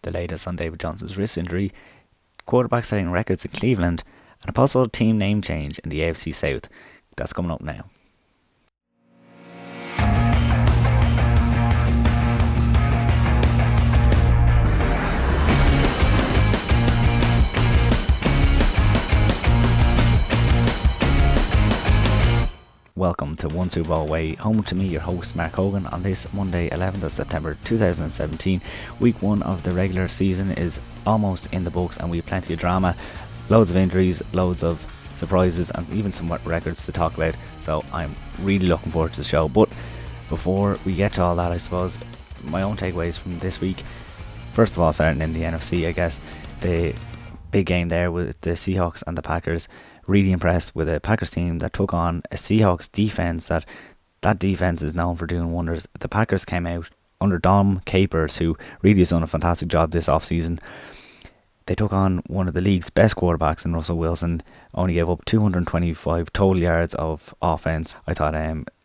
the latest on David Johnson's wrist injury, quarterback setting records in Cleveland, and a possible team name change in the AFC South. That's coming up now. Welcome to One Super Bowl Way, home to me, your host Mark Hogan, on this Monday 11th of September 2017. Week 1 of the regular season is almost in the books and we have plenty of drama, loads of injuries, loads of surprises and even some records to talk about, so I'm really looking forward to the show. But before we get to all that, I suppose my own takeaways from this week, first of all starting in the NFC, I guess the big game there with the Seahawks and the Packers. Really impressed with a Packers team that took on a Seahawks defense that defense is known for doing wonders. The Packers came out under Dom Capers, who really has done a fantastic job this offseason. They took on one of the league's best quarterbacks in Russell Wilson, only gave up 225 total yards of offense. I thought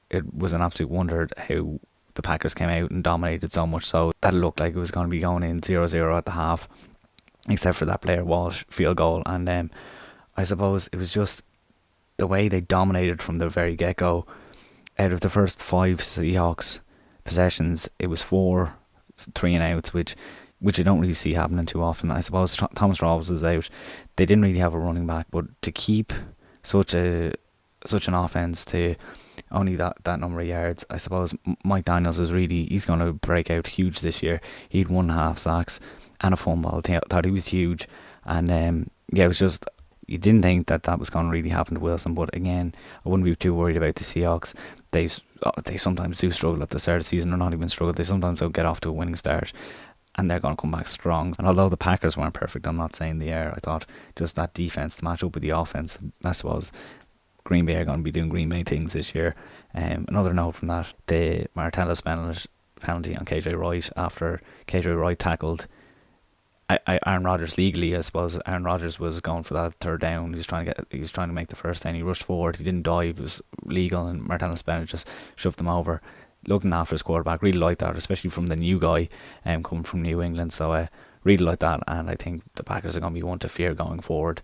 it was an absolute wonder how the Packers came out and dominated so much so that it looked like it was going to be going in 0-0 at the half, except for that Blair Walsh field goal. And I suppose it was just the way they dominated from the very get-go. Out of the first 5 Seahawks possessions, it was 4 3-and-outs, which you don't really see happening too often. I suppose Thomas Rawls was out. They didn't really have a running back, but to keep such an offense to only that number of yards, I suppose Mike Daniels he's going to break out huge this year. He had 1.5 sacks and a fumble. I thought he was huge. And it was just, you didn't think that was going to really happen to Wilson, but again, I wouldn't be too worried about the Seahawks. They sometimes do struggle at the start of the season, or not even struggle. They sometimes don't get off to a winning start, and they're going to come back strong. And although the Packers weren't perfect, I'm not saying they are. I thought just that defense to match up with the offense, I suppose Green Bay are going to be doing Green Bay things this year. Another note from that, the Martellus penalty on KJ Wright after KJ Wright tackled Aaron Rodgers legally. I suppose Aaron Rodgers was going for that third down. He was trying to make the first down. He rushed forward. He didn't dive. It was legal, and Martellus Bennett just shoved him over. Looking after his quarterback, really like that, especially from the new guy coming from New England. So really like that, and I think the Packers are going to be one to fear going forward.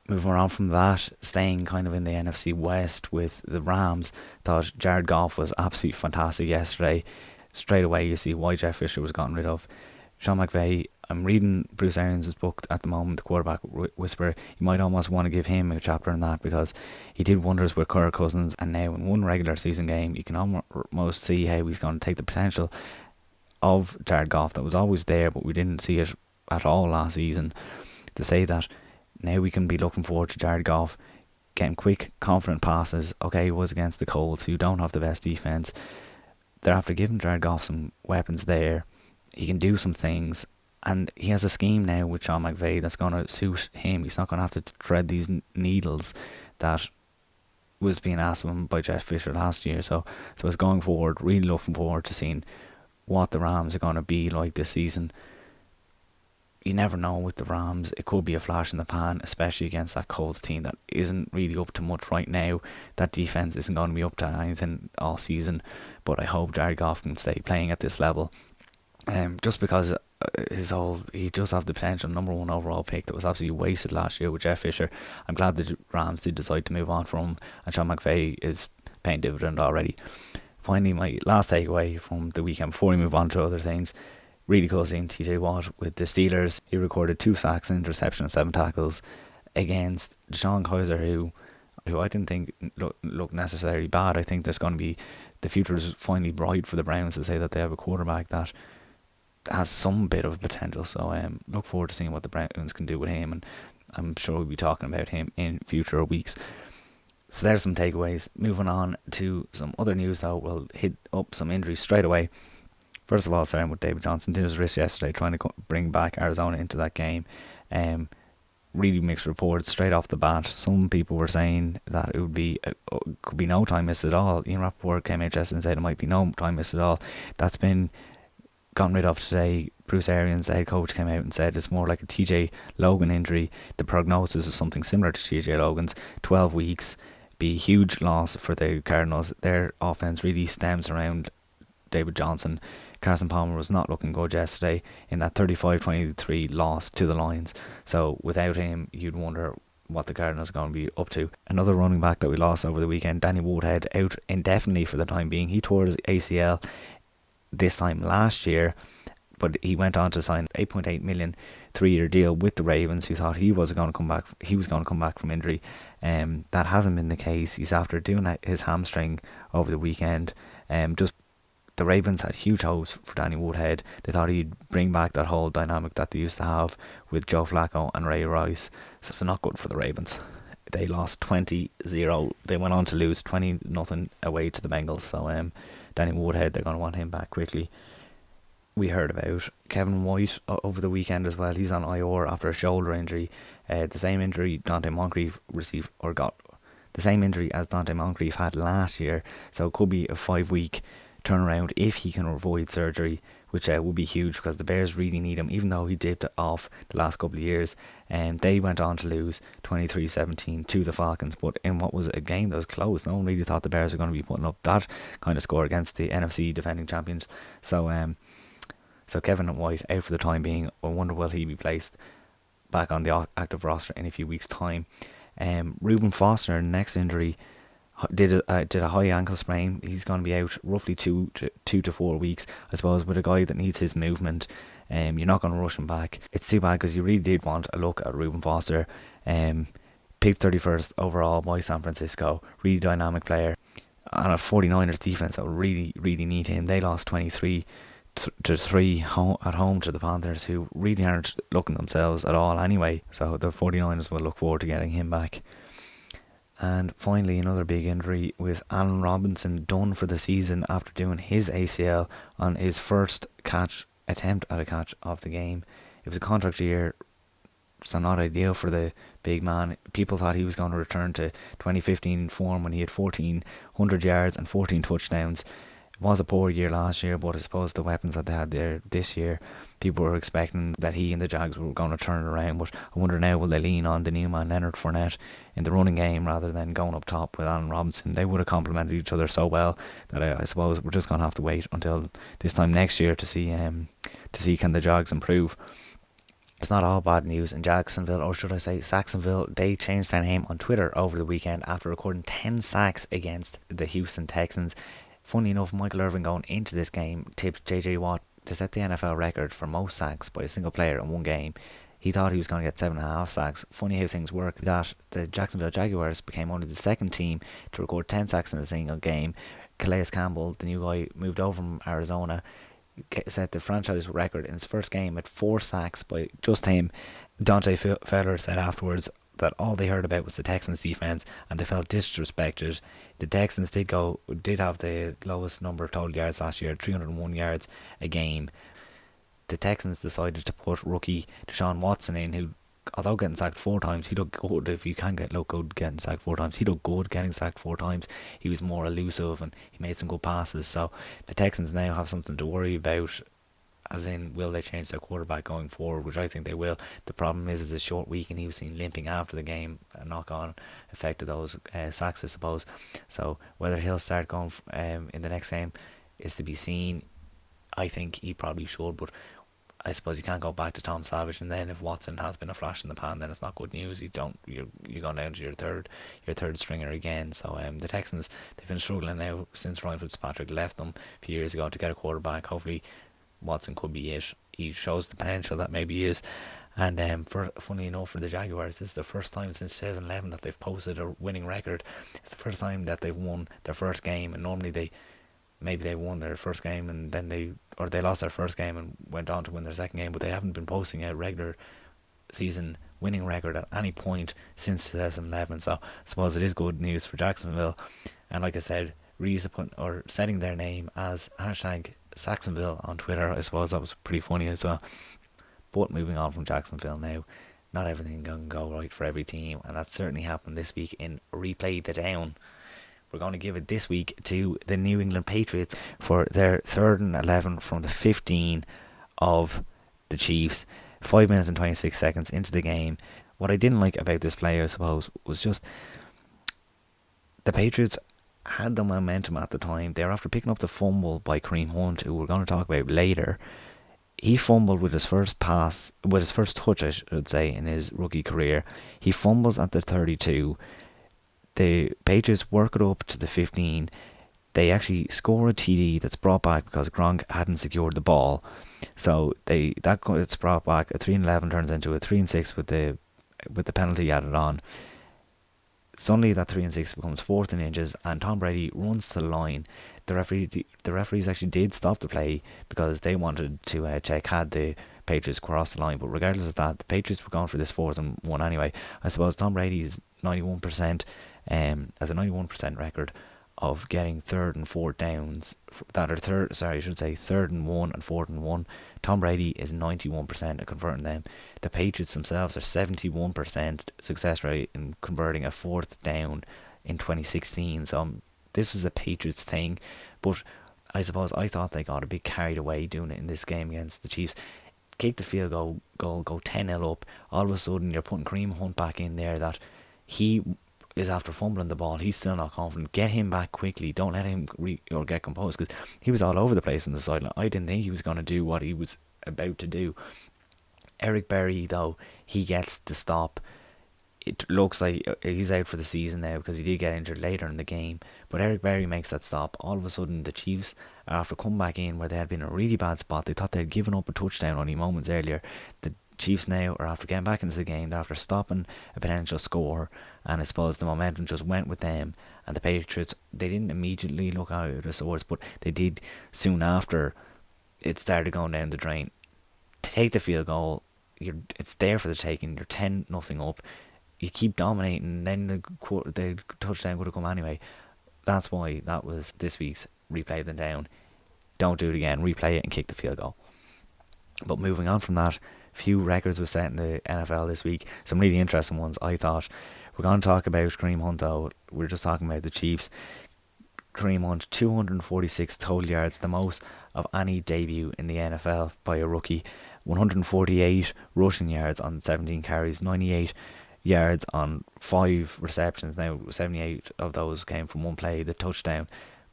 Moving on from that, staying kind of in the NFC West with the Rams, thought Jared Goff was absolutely fantastic yesterday. Straight away you see why Jeff Fisher was gotten rid of. Sean McVay, I'm reading Bruce Arians' book at the moment, The Quarterback Whisperer. You might almost want to give him a chapter on that, because he did wonders with Kirk Cousins, and now in one regular season game you can almost see how he's going to take the potential of Jared Goff that was always there, but we didn't see it at all last season. To say that now we can be looking forward to Jared Goff getting quick, confident passes. Okay, he was against the Colts, who don't have the best defense. They're after giving Jared Goff some weapons there. He can do some things, and he has a scheme now with Sean McVay that's going to suit him. He's not going to have to tread these needles that was being asked of him by Jeff Fisher last year. So it's going forward, really looking forward to seeing what the Rams are going to be like this season. You never know with the Rams. It could be a flash in the pan, especially against that Colts team that isn't really up to much right now. That defense isn't going to be up to anything all season, but I hope Jared Goff can stay playing at this level. Just because he does have the potential number 1 overall pick that was absolutely wasted last year with Jeff Fisher. I'm glad the Rams did decide to move on from him, and Sean McVay is paying dividend already. Finally, my last takeaway from the weekend before we move on to other things, really cool seeing TJ Watt with the Steelers. He recorded 2 sacks, an interception and 7 tackles against Deshaun Kaiser, who I didn't think looked necessarily bad. I think there's going to be, the future is finally bright for the Browns to say that they have a quarterback that has some bit of potential. So look forward to seeing what the Browns can do with him, and I'm sure we'll be talking about him in future weeks. So there's some takeaways. Moving on to some other news though, we'll hit up some injuries straight away. First of all, starting with David Johnson, did his wrist yesterday, trying to bring back Arizona into that game. Really mixed reports straight off the bat. Some people were saying that it would be could be no time missed at all. Ian Rappaport came out yesterday and said it might be no time missed at all. That's been gotten rid of today. Bruce Arians, the head coach, came out and said it's more like a TJ Logan injury. The prognosis is something similar to TJ Logan's. 12 weeks, be a huge loss for the Cardinals. Their offense really stems around David Johnson. Carson Palmer was not looking good yesterday in that 35-23 loss to the Lions. So without him, you'd wonder what the Cardinals are going to be up to. Another running back that we lost over the weekend, Danny Woodhead, out indefinitely for the time being. He tore his ACL this time last year, but he went on to sign an 8.8 million 3-year deal with the Ravens, who thought he was going to come back. He was going to come back from injury. That hasn't been the case. He's after doing his hamstring over the weekend. Just the Ravens had huge hopes for Danny Woodhead. They thought he'd bring back that whole dynamic that they used to have with Joe Flacco and Ray Rice. So it's not good for the Ravens. They lost 20-0. They went on to lose 20-0 away to the Bengals. So Danny Woodhead, they're going to want him back quickly. We heard about Kevin White over the weekend as well. He's on IR after a shoulder injury. The same injury Dante Moncrief the same injury as Dante Moncrief had last year. So it could be a 5-week turnaround if he can avoid surgery, which would be huge because the Bears really need him, even though he dipped off the last couple of years. And they went on to lose 23-17 to the Falcons, but in what was a game that was close. No one really thought the Bears were going to be putting up that kind of score against the NFC defending champions. So Kevin White out for the time being. I wonder will he be placed back on the active roster in a few weeks' time. Reuben Foster, next injury, did a high ankle sprain. He's going to be out roughly 2 to 4 weeks. I suppose with a guy that needs his movement, you're not going to rush him back. It's too bad because you really did want a look at Reuben Foster. Picked 31st overall by San Francisco. Really dynamic player. And a 49ers defense that really, really need him. They lost 23-3 at home to the Panthers, who really aren't looking themselves at all anyway. So the 49ers will look forward to getting him back. And finally, another big injury with Allen Robinson done for the season after doing his ACL on his first attempt at a catch of the game. It was a contract year, so not ideal for the big man. People thought he was going to return to 2015 form when he had 1,400 yards and 14 touchdowns. It was a poor year last year, but I suppose the weapons that they had there this year, people were expecting that he and the Jags were going to turn it around. But I wonder now, will they lean on the new man Leonard Fournette in the running game rather than going up top with Allen Robinson? They would have complemented each other so well that I suppose we're just going to have to wait until this time next year to see can the Jags improve. It's not all bad news in Jacksonville, or should I say Sacksonville. They changed their name on Twitter over the weekend after recording 10 sacks against the Houston Texans. Funny enough, Michael Irvin going into this game tipped JJ Watt to set the NFL record for most sacks by a single player in one game. He thought he was going to get 7.5 sacks. Funny how things work, that the Jacksonville Jaguars became only the second team to record 10 sacks in a single game. Calais Campbell, the new guy, moved over from Arizona, set the franchise record in his first game at 4 sacks by just him. Dante Fowler said afterwards that all they heard about was the Texans defense and they felt disrespected. The Texans did have the lowest number of total yards last year, 301 yards a game. The Texans decided to put rookie Deshaun Watson in, who, although getting sacked 4 times, he looked good. If you can look good getting sacked 4 times, he looked good getting sacked 4 times. He was more elusive and he made some good passes. So the Texans now have something to worry about, as in, will they change their quarterback going forward, which I think they will. The problem is it's a short week and he was seen limping after the game. A knock-on effect of those sacks, I suppose. So whether he'll start going in the next game is to be seen. I think he probably should, but I suppose you can't go back to Tom Savage, and then if Watson has been a flash in the pan, then it's not good news. You're going down to your third stringer again. So the Texans, they've been struggling now since Ryan Fitzpatrick left them a few years ago to get a quarterback. Hopefully Watson could be it. He shows the potential that maybe he is. And funny enough, for the Jaguars, this is the first time since 2011 that they've posted a winning record. It's the first time that they've won their first game, and normally they won their first game and then they lost their first game and went on to win their second game, but they haven't been posting a regular season winning record at any point since 2011. So I suppose it is good news for Jacksonville, and like I said, setting their name as hashtag Sacksonville on Twitter. I suppose that was pretty funny as well. But moving on from Jacksonville now, not everything can go right for every team, and that certainly happened this week in Replay the Down. We're going to give it this week to the New England Patriots for their 3rd and 11 from the 15 of the Chiefs. 5 minutes and 26 seconds into the game. What I didn't like about this play, I suppose, was just the Patriots had the momentum at the time. They were after picking up the fumble by Kareem Hunt, who we're going to talk about later. He fumbled with his first pass, with his first touch, I should say, in his rookie career. He fumbles at the 32. The Patriots work it up to the 15. They actually score a TD that's brought back because Gronk hadn't secured the ball. So it's brought back. A 3-11 turns into a 3-6 with the penalty added on. Suddenly that 3-6 becomes 4th and inches, and Tom Brady runs to the line. The referees actually did stop the play because they wanted to check had the Patriots crossed the line. But regardless of that, the Patriots were going for this 4th and 1 anyway. I suppose Tom Brady is 91%, as a 91% record of getting 3rd and 4th downs that are third and 1 and 4th and 1. Tom Brady is 91% of converting them. The Patriots themselves are 71% success rate in converting a 4th down in 2016. So this was a Patriots thing, but I suppose I thought they got a bit carried away doing it in this game against the Chiefs. Kick the field goal, go 10-0 up. All of a sudden you're putting Kareem Hunt back in there, that he is after fumbling the ball. He's still not confident. Get him back quickly. Don't let him get composed, because he was all over the place in the sideline. I didn't think he was going to do what he was about to do. Eric Berry, though, he gets the stop. It looks like he's out for the season now because he did get injured later in the game. But Eric Berry makes that stop. All of a sudden, the Chiefs are after coming back in where they had been in a really bad spot. They thought they had given up a touchdown only moments earlier. The Chiefs now are after getting back into the game. They're after stopping a potential score, and I suppose the momentum just went with them. And the Patriots, they didn't immediately look out of the swords, but they did soon after it started going down the drain. Take the field goal. It's there for the taking. You're 10-0 up. You keep dominating, then the touchdown would have come anyway. That's why that was this week's replay them down. Don't do it again. Replay it and kick the field goal. But moving on from that, few records were set in the NFL this week. Some really interesting ones, I thought. We're going to talk about Kareem Hunt, though. We're just talking about the Chiefs. Kareem Hunt, 246 total yards, the most of any debut in the NFL by a rookie. 148 rushing yards on 17 carries, 98 yards on 5 receptions. Now 78 of those came from one play, the touchdown,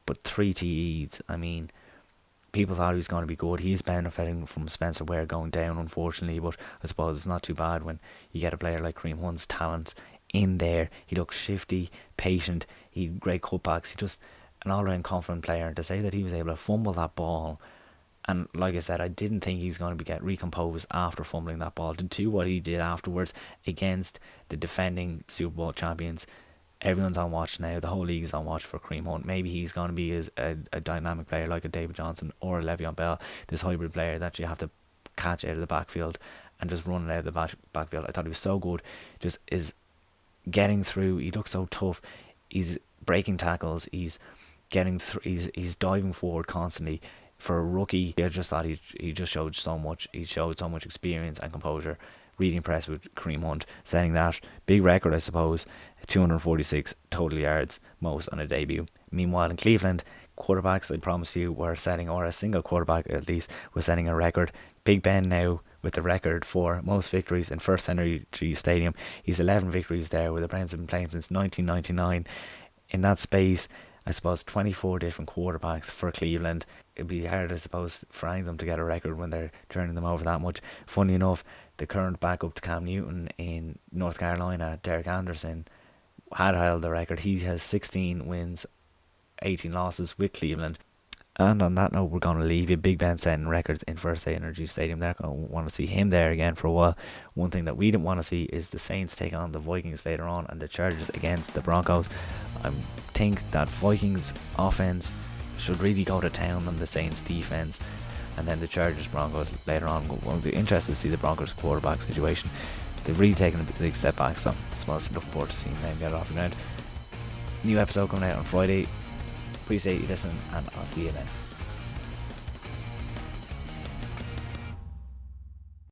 but 3 TDs. I mean, people thought he was going to be good. He's benefiting from Spencer Ware going down, unfortunately, but I suppose it's not too bad when you get a player like Kareem Hunt's talent in there. He looks shifty, patient, he had great cutbacks. He just an all-round confident player, and to say that he was able to fumble that ball, and like I said, I didn't think he was going to get recomposed after fumbling that ball, to do what he did afterwards against the defending Super Bowl champions. Everyone's on watch now. The whole league is on watch for Kareem Hunt. Maybe he's going to be a dynamic player like a David Johnson or a Le'Veon Bell, this hybrid player that you have to catch out of the backfield and just run it out of the backfield. I thought he was so good. Just is getting through. He looks so tough. He's breaking tackles. He's getting through. He's diving forward constantly. For a rookie, I just thought he just showed so much. He showed so much experience and composure. Really impressed with Kareem Hunt, setting that big record, I suppose, 246 total yards, most on a debut. Meanwhile, in Cleveland, quarterbacks, I promise you, were setting, or a single quarterback at least, was setting a record. Big Ben now with the record for most victories in First Energy Stadium. He's 11 victories there, where the Browns have been playing since 1999. In that space, I suppose 24 different quarterbacks for Cleveland. It'd be hard, I suppose, for any of them to get a record when they're turning them over that much. Funny enough, the current backup to Cam Newton in North Carolina, Derek Anderson, had held the record. He has 16 wins, 18 losses with Cleveland. And on that note, we're going to leave you. Big Ben setting records in First Energy Stadium. They're going to want to see him there again for a while. One thing that we didn't want to see is the Saints take on the Vikings later on, and the Chargers against the Broncos. I think that Vikings offense should really go to town on the Saints defense, and then the Chargers Broncos later on. We'll be interested to see the Broncos quarterback situation. They've really taken a big step back, so I suppose looking forward to seeing them get off the ground. New episode coming out on Friday. Appreciate you listening, and I'll see you then.